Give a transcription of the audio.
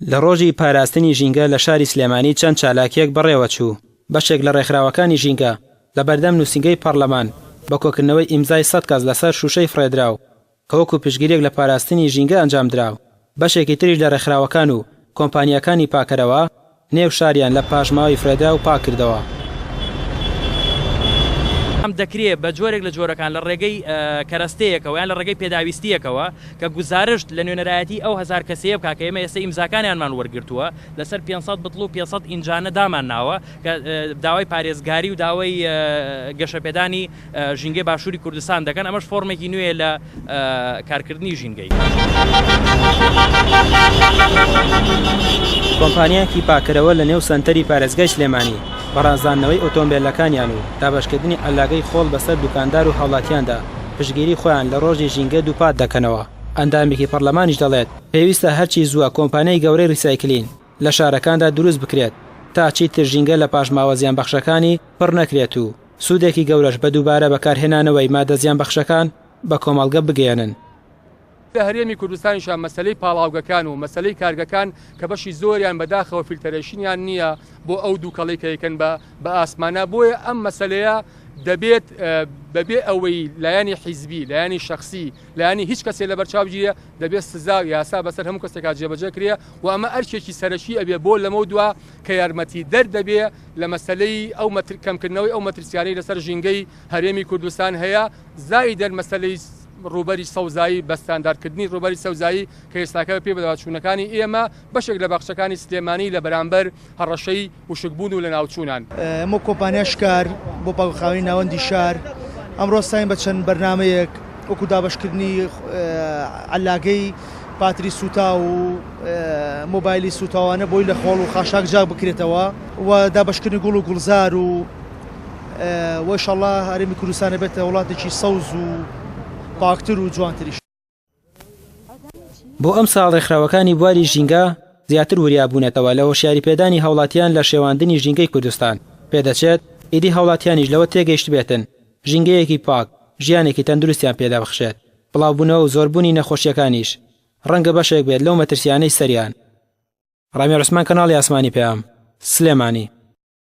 لە ڕۆژی پاراستنی ژینگە لە شاری سلێمانی چەند چالاکیەک بەڕێوە چوو. بەشێک لە ڕێکخراوەکانی ژینگە لە بەردەم نووسینگەی پەرلەمان بە کۆکردنەوەی ئیمزای 100 کەس لەسەر شوشەی فڕێدراو کە وەکو پشگیریەک لە پاراستنی ژینگە ئەنجام دراو. بەشێکی تریش لە ڕێکخراوەکان و کۆمپانیەکانی پاکەرەوە نێو شاریان لە پاژماوەی فرێدرا و پاک کردەوە. ئەم دەکرێت بە جۆرێک لە جۆرەکان لە ڕێگەی کەرەستەیەکەوە یان لە ڕێگەی پێداویستیەکەوە کە گوزارشت لە نوێنەرایەتی ئەو 1000 کەسەیە بکە کە ئێمە ئێستا ئیمزاکانیانمان وەرگرتووە لەسەر 500 بتڵ و 500 ئینجانە دامان ناوە کە داوای پارێزگاری و داوای گەشەپێدانی ژینگەی باشووری کوردستان دەکەن. ئەمەش فۆرمێکی نوێ لە کارکردنی ژینگەی. کۆمپانیایەکی پاکەرەوە لە نێو سەنتەری پارێزگای سلێمانی بەڕازاندنەوەی ئۆتۆمبیلەکانیان و دابەشکردنی ئەلاگەی خۆڵ بەسەر دوکاندار و هاوڵاتیاندا پشگیری خۆیان لە ڕۆژی ژینگە دووپات دەکەنەوە. ئەندامێکی پەرلەمانیش دەڵێت پێویستە هەرچی زووە کۆمپانیای گەورەی ریسایکلین لە شارەکاندا دروست بکرێت تا چیتر ژینگە لە پاژماوە زیانبەخشەکانی پڕ نەکرێت و سوودێکی گەورەش بە دووبارە بەکارهێنانەوەی مادە زیانبەخشەکان بە کۆمەڵگە بگەێنن. لە هەرێمی کوردستانیشان مەسەلەی پاڵاوگەکان و مەسەلەی کارگەکان کە بەشی زۆریان بەداخەوە فیلتەرێشنیان نییە بۆ ئەو دوو کەڵی کە یەکەن بە ئاسمانە. بۆیە ئەم مەسەلەیە دەبێت بەبێ ئەوەی لایەنی حیزبی لایەنی شخصی لایەنی هیچ کەسێک لە بەرچاوگیریە دەبێت سزا یاسا بەسەر هەموو کەسێکا جێبەجێ کرێ و ئەمە ئەرکێکی سەرەکی ئەبێ بۆ لەمە دووە کە یارمەتی دەردەبێ لە مەسەلەی ئەو کەمکردنەوەی ئەو مەترسیانەی لەسەر ژینگەی هەرێمی کوردستان هەیە زای دەر مەسەلەی ڕوبەری سەوزایی بەستاندارکردنی ڕوبەری سەوزایی کە ئێستاکە پێ بدەوات چوونەکانی ئێمە بەشێک لە بەخشەکانی سلێمانی لە بەرامبەر هەڕەشەی وشکبوون و لە ناوچوونان. ئەمە کۆمپانیا شکار بۆ پاکخاوی ناوەندی شار ئەمڕۆ ساین بە چەند بەرنامەیەک وەکو دابەشکردنی ئەلاگەی پاتری سوتا و مۆبایلی سوتاوانە بۆی لە خۆڵ و خاشاک جاک بکرێتەوە و دابەشکردنی گوڵ و گوڵزار و وەشەڵڵا هەرێمی کوردستانە بێتە وڵاتێکی سەوز و پاکتر و جوانتریش. بۆ ئەم ساڵ ڕێکخراوەکانی بواری ژینگە زیاتر وریابوونەتەوە لە هۆشیاری پێدانی هاوڵاتیان لە شێواندنی ژینگەی کوردستان. پێدەچێت ئیدی هاوڵاتیانیش لەوە تێگەیشت بێتن ژینگەیەکی پاک ژیانێکی تەندروستیان پێدا بخشێت. بڵاوبوونەوە و زۆربوونی نەخۆشیەکانیش ڕەنگە بەشێک بێت لەو مەترسیانەی سەریان. ڕامی عوسمان کەناڵی ئاسمانی پێام سلێمانی.